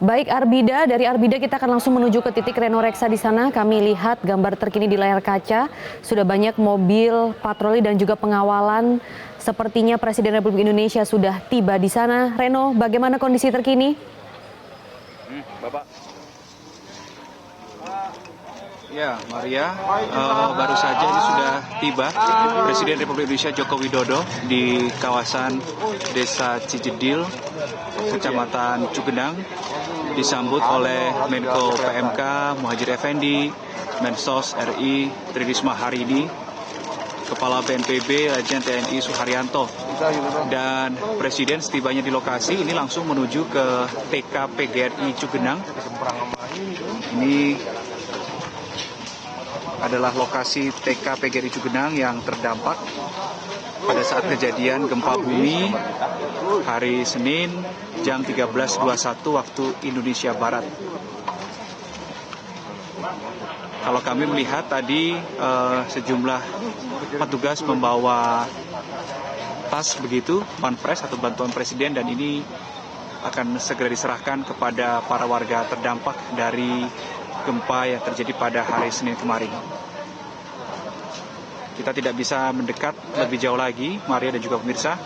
Baik Arbida, dari Arbida kita akan langsung menuju ke titik Reno Reksa di sana. Kami lihat gambar terkini di layar kaca, sudah banyak mobil patroli dan juga pengawalan. Sepertinya Presiden Republik Indonesia sudah tiba di sana. Reno, bagaimana kondisi terkini? Bapak. Ya, Maria, baru saja ini sudah tiba Presiden Republik Indonesia Joko Widodo di kawasan Desa Cijedil, Kecamatan Cugenang, disambut oleh Menko PMK Muhadjir Effendi, Mensos RI Tri Risma Harini, Kepala BNPB Lejen TNI Suharyanto, dan Presiden setibanya di lokasi ini langsung menuju ke TK PGRI Cugenang. Ini adalah lokasi TK PGRI Cugenang yang terdampak pada saat kejadian gempa bumi hari Senin jam 13.21 waktu Indonesia Barat. Kalau kami melihat tadi sejumlah petugas membawa tas begitu, banpres atau bantuan presiden, dan ini akan segera diserahkan kepada para warga terdampak dari gempa yang terjadi pada hari Senin kemarin. Kita tidak bisa mendekat lebih jauh lagi, Maria dan juga pemirsa.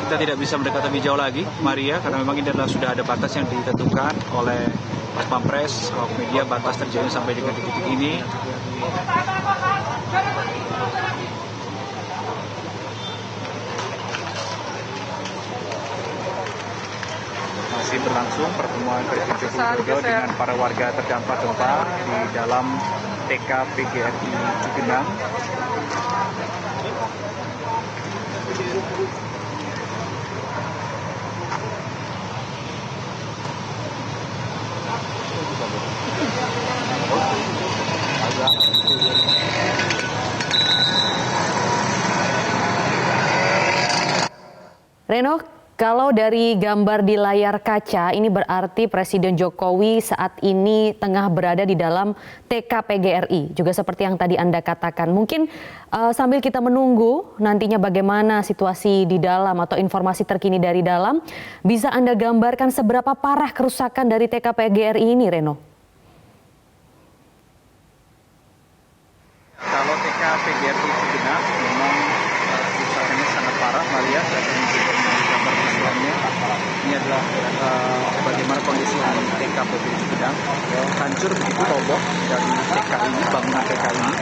Kita tidak bisa mendekat lebih jauh lagi, Maria, karena memang ini adalah sudah ada batas yang ditentukan oleh Pas Pampres, awak media, batas terjadi sampai dengan titik ini. Masih berlangsung pertemuan Presiden Joko Widodo dengan para warga terdampak gempa di dalam TK PGRI Cugenang. Reno, kalau dari gambar di layar kaca, ini berarti Presiden Jokowi saat ini tengah berada di dalam TK PGRI, juga seperti yang tadi Anda katakan. Mungkin sambil kita menunggu nantinya bagaimana situasi di dalam atau informasi terkini dari dalam, bisa Anda gambarkan seberapa parah kerusakan dari TK PGRI ini, Reno? Kalau TK PGRI Cugenang memang kerusakannya sangat parah, Maria. Saya akan menunjukkan gambar visualnya. Ini adalah bagaimana kondisi TK PGRI Cugenang. Hancur begitu, roboh dari TK ini, bangunan TK ini.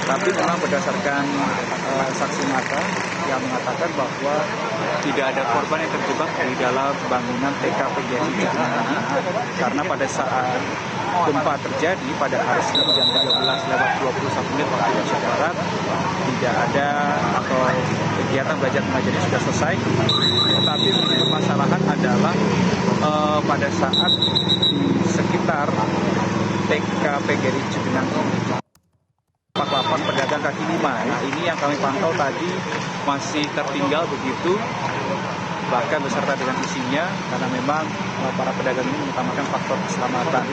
Tapi memang berdasarkan saksi mata yang mengatakan bahwa tidak ada korban yang terjebak di dalam bangunan TK PGRI Cugenang ini, karena pada saat gempa terjadi pada hari Senin jam 13.21 waktu Indonesia Barat, tidak ada atau kegiatan belajar mengajar sudah selesai. Tetapi permasalahan adalah pada saat sekitar TK PGRI Cugenang lapak pedagang kaki lima. Nah, ini yang kami pantau tadi masih tertinggal begitu, bahkan beserta dengan isinya, karena memang para pedagang ini mengutamakan faktor keselamatan.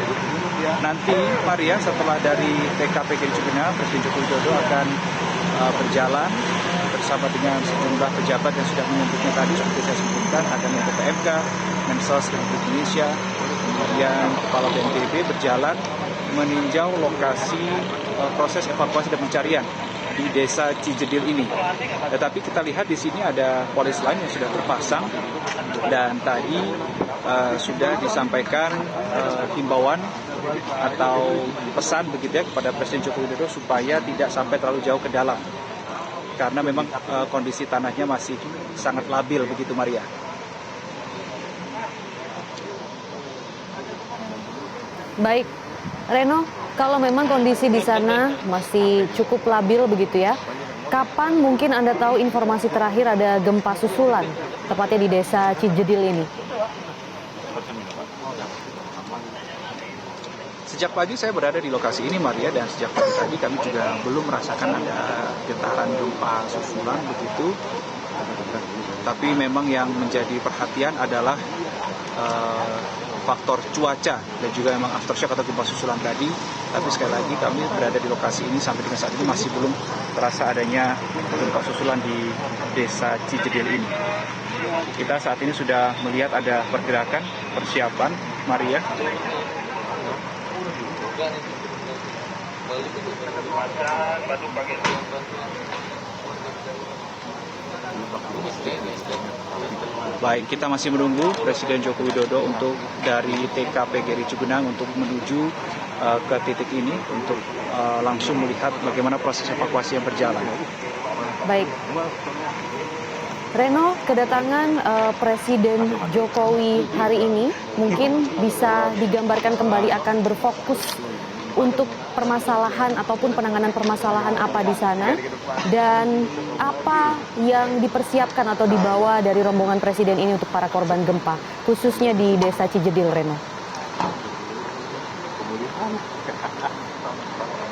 Nanti Maria, setelah dari TK PGRI Cugenang, Presiden Joko Widodo akan berjalan bersama dengan sejumlah pejabat yang sudah menyebutnya tadi, seperti saya sebutkan, ada Menko PMK, Mensos Republik Indonesia, kemudian Kepala BNPB berjalan meninjau lokasi proses evakuasi dan pencarian di Desa Cijedil ini. Tetapi kita lihat di sini ada polis lain yang sudah terpasang, dan tadi sudah disampaikan himbauan atau pesan begitu ya kepada Presiden Joko Widodo supaya tidak sampai terlalu jauh ke dalam, karena memang kondisi tanahnya masih sangat labil begitu, Maria. Baik, Reno, kalau memang kondisi di sana masih cukup labil begitu ya, kapan mungkin Anda tahu informasi terakhir ada gempa susulan, tepatnya di Desa Cijedil ini? Sejak pagi saya berada di lokasi ini, Maria, dan sejak pagi tadi kami juga belum merasakan ada gempa susulan begitu. Tapi memang yang menjadi perhatian adalah faktor cuaca dan juga memang aftershock atau gempa susulan tadi. Tapi sekali lagi kami berada di lokasi ini sampai dengan saat ini masih belum terasa adanya gempa susulan di Desa Cijedil ini. Kita saat ini sudah melihat ada pergerakan, persiapan, Maria. Baik, kita masih menunggu Presiden Joko Widodo untuk dari TK PGRI Cugenang untuk menuju ke titik ini untuk langsung melihat bagaimana proses evakuasi yang berjalan. Baik. Reno, kedatangan Presiden Jokowi hari ini mungkin bisa digambarkan kembali akan berfokus untuk permasalahan ataupun penanganan permasalahan apa di sana dan apa yang dipersiapkan atau dibawa dari rombongan Presiden ini untuk para korban gempa, khususnya di Desa Cijedil, Reno.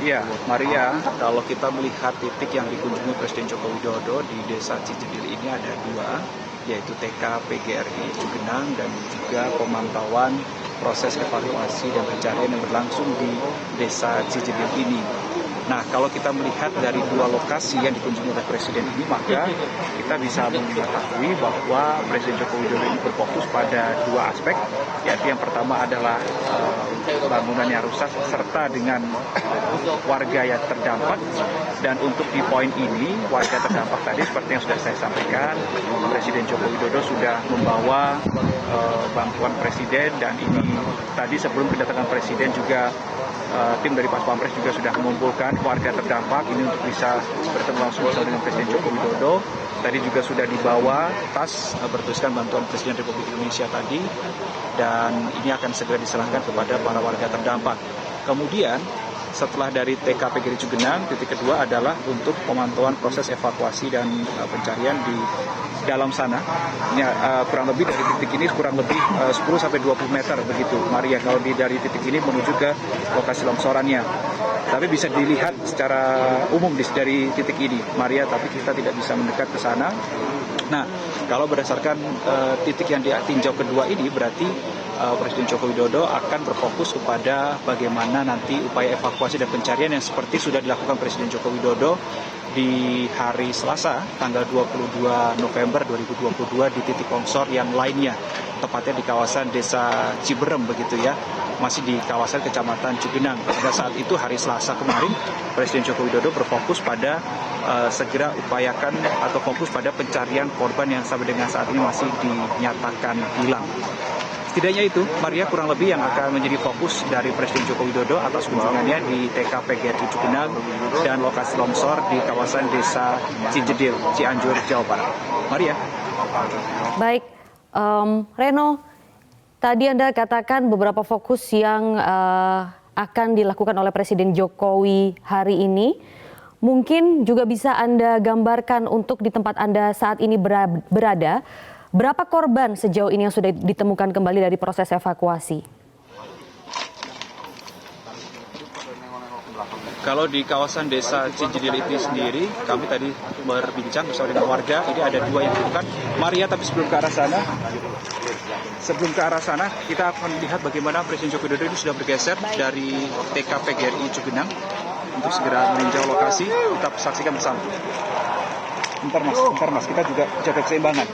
Iya, Maria, kalau kita melihat titik yang dikunjungi Presiden Joko Widodo di Desa Cijedil ini ada dua, yaitu TK PGRI Cugenang dan juga pemantauan proses evakuasi dan pencarian yang berlangsung di Desa Cijedil ini. Nah, kalau kita melihat dari dua lokasi yang dikunjungi oleh Presiden ini, maka kita bisa mengetahui bahwa Presiden Joko Widodo ini berfokus pada dua aspek, yaitu yang pertama adalah bangunan yang rusak serta dengan warga yang terdampak. Dan untuk di poin ini, warga terdampak tadi seperti yang sudah saya sampaikan, Presiden Joko Widodo sudah membawa bantuan Presiden, dan ini tadi sebelum kedatangan Presiden juga tim dari Pas Pampres juga sudah mengumpulkan warga terdampak ini untuk bisa bertemu langsung bersama dengan Presiden Joko Widodo. Tadi juga sudah dibawa tas bertuliskan bantuan Presiden Republik Indonesia tadi, dan ini akan segera diserahkan kepada para warga terdampak. Kemudian setelah dari TK PGRI Cugenang, titik kedua adalah untuk pemantauan proses evakuasi dan pencarian di dalam sana. Ini kurang lebih dari titik ini kurang lebih 10-20 meter begitu, Maria, kalau dari titik ini menuju ke lokasi longsorannya. Tapi bisa dilihat secara umum dari titik ini, Maria, tapi kita tidak bisa mendekat ke sana. Nah, kalau berdasarkan titik yang ditinjau kedua ini, berarti Presiden Joko Widodo akan berfokus kepada bagaimana nanti upaya evakuasi dan pencarian yang seperti sudah dilakukan Presiden Joko Widodo di hari Selasa, tanggal 22 November 2022 di titik longsor yang lainnya, tepatnya di kawasan Desa Ciberem begitu ya, masih di kawasan Kecamatan Cugenang. Pada saat itu hari Selasa kemarin, Presiden Joko Widodo berfokus pada segera upayakan atau fokus pada pencarian korban yang sampai dengan saat ini masih dinyatakan hilang. Setidaknya itu, Maria, kurang lebih yang akan menjadi fokus dari Presiden Joko Widodo atas kunjungannya di TK PGRI Cugenang dan lokasi longsor di kawasan Desa Cijedil, Cianjur, Jawa Barat. Maria. Baik, Reno, tadi Anda katakan beberapa fokus yang akan dilakukan oleh Presiden Jokowi hari ini. Mungkin juga bisa Anda gambarkan untuk di tempat Anda saat ini berada, berapa korban sejauh ini yang sudah ditemukan kembali dari proses evakuasi? Kalau di kawasan Desa Cijedil itu sendiri, kami tadi berbincang bersama dengan warga, ini ada dua yang ditemukan. Maria, tapi sebelum ke arah sana, kita akan lihat bagaimana Presiden Joko Widodo ini sudah bergeser dari TK PGRI Cugenang untuk segera meninjau lokasi. Kita saksikan bersama. Bentar mas, kita juga jaga keseimbangan.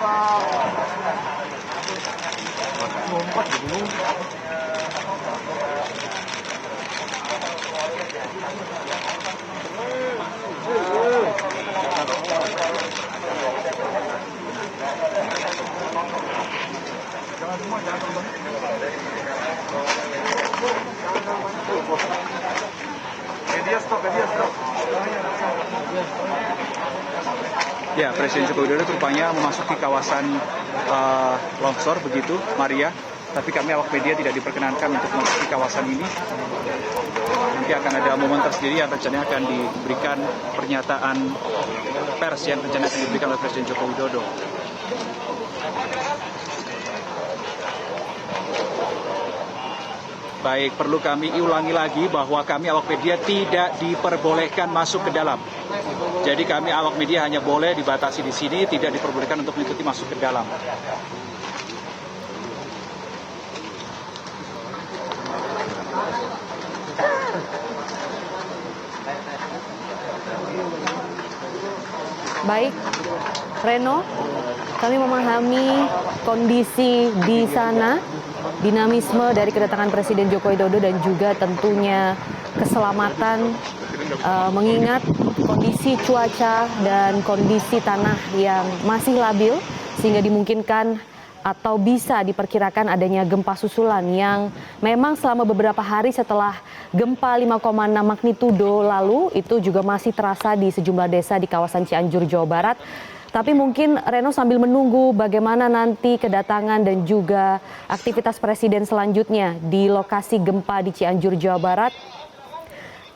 Ya, Presiden Joko Widodo rupanya memasuki kawasan longsor begitu, Maria. Tapi kami awak media tidak diperkenankan untuk memasuki kawasan ini. Nanti akan ada momen tersendiri yang rencananya akan diberikan pernyataan pers yang rencananya akan diberikan oleh Presiden Joko Widodo. Baik, perlu kami ulangi lagi bahwa kami awak media tidak diperbolehkan masuk ke dalam. Jadi kami awak media hanya boleh dibatasi di sini, tidak diperbolehkan untuk mengikuti masuk ke dalam. Baik, Reno, kami memahami kondisi di sana, dinamisme dari kedatangan Presiden Joko Widodo dan juga tentunya keselamatan, mengingat kondisi cuaca dan kondisi tanah yang masih labil sehingga dimungkinkan atau bisa diperkirakan adanya gempa susulan yang memang selama beberapa hari setelah gempa 5,6 magnitudo lalu itu juga masih terasa di sejumlah desa di kawasan Cianjur, Jawa Barat. Tapi mungkin Reno sambil menunggu bagaimana nanti kedatangan dan juga aktivitas Presiden selanjutnya di lokasi gempa di Cianjur, Jawa Barat.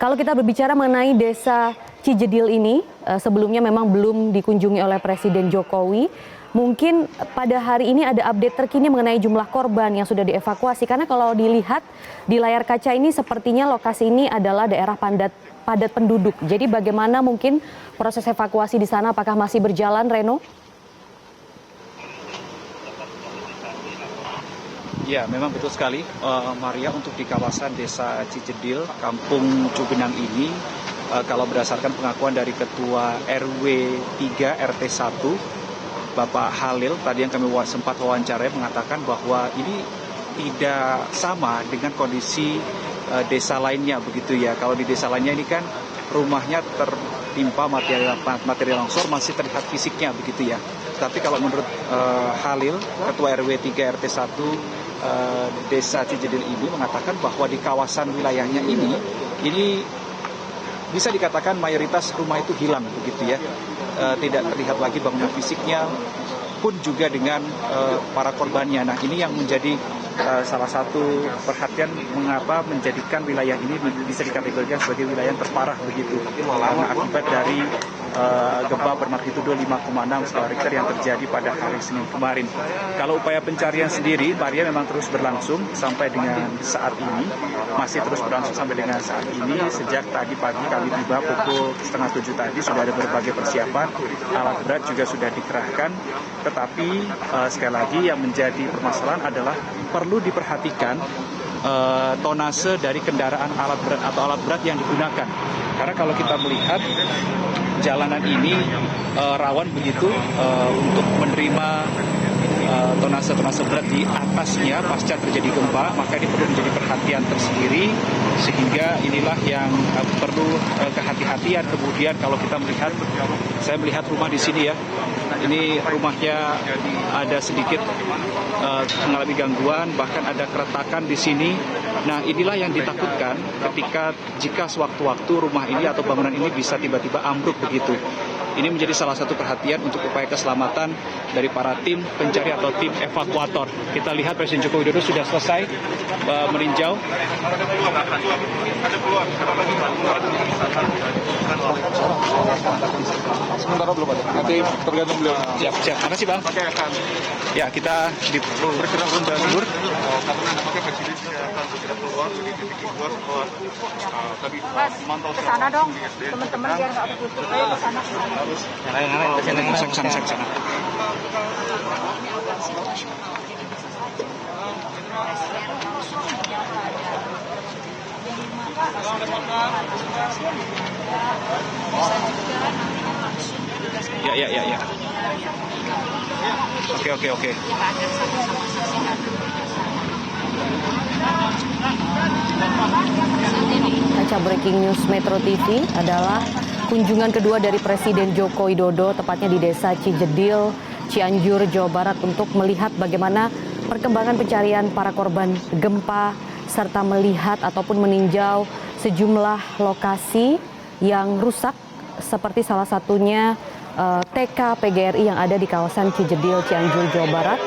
Kalau kita berbicara mengenai desa Cijedil ini, sebelumnya memang belum dikunjungi oleh Presiden Jokowi. Mungkin pada hari ini ada update terkini mengenai jumlah korban yang sudah dievakuasi. Karena kalau dilihat di layar kaca ini sepertinya lokasi ini adalah daerah padat penduduk. Jadi bagaimana mungkin proses evakuasi di sana, apakah masih berjalan, Reno? Ya, memang betul sekali, Maria, untuk di kawasan Desa Cijedil, Kampung Cugenang ini, kalau berdasarkan pengakuan dari Ketua RW 3 RT 1, Bapak Halil, tadi yang kami sempat wawancarai, mengatakan bahwa ini tidak sama dengan kondisi desa lainnya, begitu ya. Kalau di desa lainnya ini kan rumahnya tertimpa material longsor, masih terlihat fisiknya, begitu ya. Tapi kalau menurut Halil, Ketua RW 3 RT 1 Desa Cijedil ini mengatakan bahwa di kawasan wilayahnya ini bisa dikatakan mayoritas rumah itu hilang, begitu ya. Tidak terlihat lagi bangunan fisiknya, pun juga dengan para korbannya. Nah, ini yang menjadi salah satu perhatian mengapa menjadikan wilayah ini bisa dikategorikan sebagai wilayah yang terparah, begitu. Karena akibat dari gempa bermagnitudo 5,6 skala Richter yang terjadi pada hari Senin kemarin. Kalau upaya pencarian sendiri, Maria, memang terus berlangsung sampai dengan saat ini. Masih terus berlangsung sampai dengan saat ini. Sejak tadi pagi kami tiba pukul 6:30 tadi, sudah ada berbagai persiapan. Alat berat juga sudah dikerahkan. Tetapi sekali lagi yang menjadi permasalahan adalah perlu diperhatikan tonase dari kendaraan alat berat yang digunakan. Karena kalau kita melihat jalanan ini rawan begitu untuk menerima tonase berat di atasnya pasca terjadi gempa, maka ini perlu menjadi perhatian tersendiri, sehingga inilah yang perlu kehati-hatian. Kemudian kalau kita melihat, saya melihat rumah di sini ya, ini rumahnya ada sedikit mengalami gangguan, bahkan ada keretakan di sini. Nah, inilah yang ditakutkan jika sewaktu-waktu rumah ini atau bangunan ini bisa tiba-tiba ambruk, begitu. Ini menjadi salah satu perhatian untuk upaya keselamatan dari para tim pencari atau tim evakuator. Kita lihat Presiden Joko Widodo sudah selesai meninjau. Sementara belum ada. Nanti tergantung beliau. Siap. Makasih, Bang. Ya, kita bergerak mundur. Karena nampaknya Presiden tidak akan bergerak keluar dari titik keluar setelah tadi mantau ke sana dong, teman-teman biar nggak begitu. Ayo ke sana. Saya ke sana. Ya. Oke. Kaca Breaking News Metro TV adalah kunjungan kedua dari Presiden Joko Widodo, tepatnya di Desa Cijedil, Cianjur, Jawa Barat, untuk melihat bagaimana perkembangan pencarian para korban gempa, serta melihat ataupun meninjau sejumlah lokasi yang rusak, seperti salah satunya TK PGRI yang ada di kawasan Cijedil, Cianjur, Jawa Barat.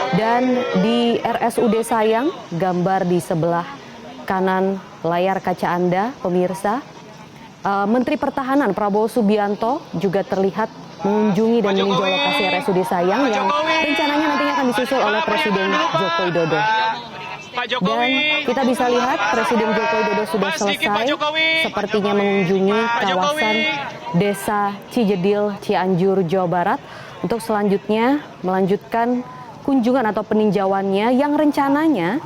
Dan di RSUD Sayang, gambar di sebelah kanan layar kaca Anda, pemirsa, Menteri Pertahanan Prabowo Subianto juga terlihat mengunjungi dan meninjau lokasi RSUD Sayang yang rencananya nantinya akan disusul oleh Presiden Joko Widodo. Dan kita bisa lihat Presiden Joko Widodo sudah selesai sepertinya mengunjungi kawasan Desa Cijedil, Cianjur, Jawa Barat untuk selanjutnya melanjutkan kunjungan atau peninjauannya yang rencananya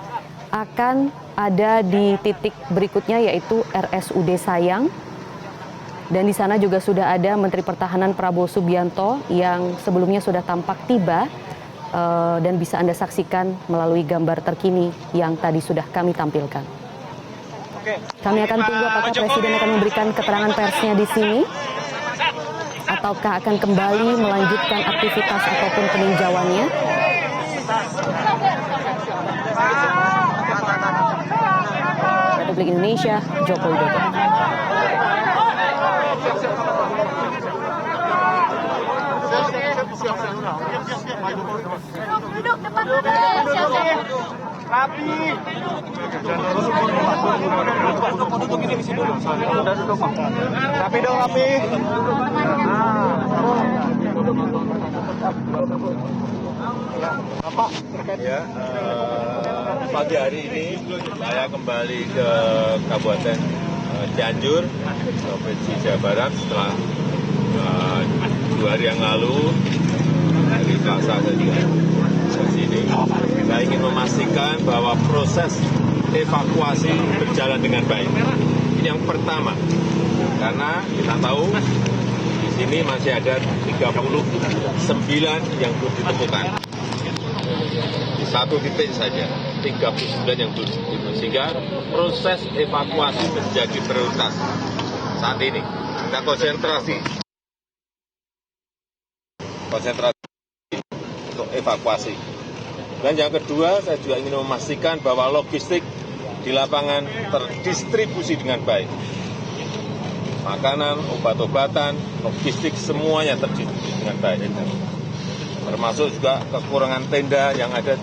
akan ada di titik berikutnya yaitu RSUD Sayang. Dan di sana juga sudah ada Menteri Pertahanan Prabowo Subianto yang sebelumnya sudah tampak tiba dan bisa Anda saksikan melalui gambar terkini yang tadi sudah kami tampilkan. Kami akan tunggu apakah Presiden akan memberikan keterangan persnya di sini ataukah akan kembali melanjutkan aktivitas ataupun peninjauannya. Republik Indonesia, Joko Widodo. Duduk depan rapi. Duduk ini di sini dulu. Udah duduk, Pak. Rapi dong, rapi. Bapak, ya, pagi hari ini saya kembali ke Kabupaten Cianjur, Provinsi Jawa Barat setelah 2 hari yang lalu dari Selasa ke sini. Saya ingin memastikan bahwa proses evakuasi berjalan dengan baik. Ini yang pertama, karena kita tahu di sini masih ada 39 yang belum ditemukan. Di satu titik saja, 39 yang belum ditemukan. Sehingga proses evakuasi menjadi prioritas saat ini. Kita konsentrasi untuk evakuasi. Dan yang kedua, saya juga ingin memastikan bahwa logistik di lapangan terdistribusi dengan baik. Makanan, obat-obatan, logistik semuanya terdistribusi dengan baik. Termasuk juga kekurangan tenda yang ada.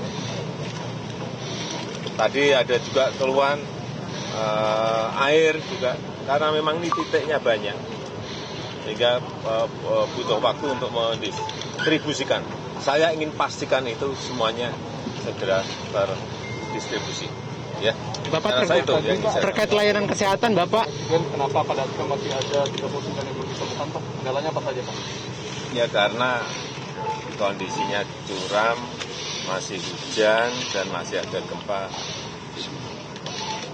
Tadi ada juga keluhan air juga, karena memang ini titiknya banyak. Sehingga butuh waktu untuk mendistribusikan. Saya ingin pastikan itu semuanya segera terdistribusi. Ya. Bapak terkait layanan kesehatan, Bapak. Kenapa pada akhirnya masih ada 39 yang belum ditemukan, Pak? Kendalanya apa saja, Pak? Ya karena kondisinya curam, masih hujan, dan masih ada gempa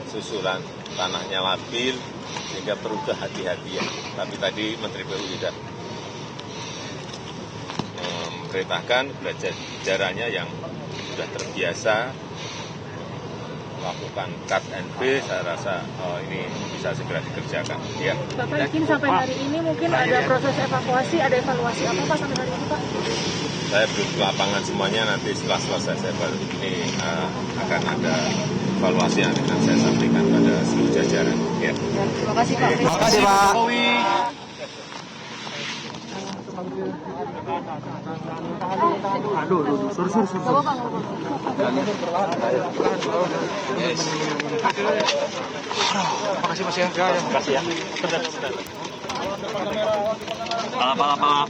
susulan, tanahnya labil, sehingga perlu kehati-hatian. Tapi tadi Menteri PU sudah memerintahkan belajar jaraknya yang sudah terbiasa melakukan cut and paste, saya rasa ini bisa segera dikerjakan. Ya. Bapak yakin sampai hari ini mungkin ada proses evakuasi, ada evaluasi apa Pak sampai hari ini Pak? Saya belum ke lapangan semuanya, nanti setelah selesai saya baru ini akan ada evaluasi yang akan saya sampaikan pada seluruh jajaran. Ya. Terima kasih Pak. Terima kasih, Pak. Makasih Mas ya. Makasih ya. Apa-apa.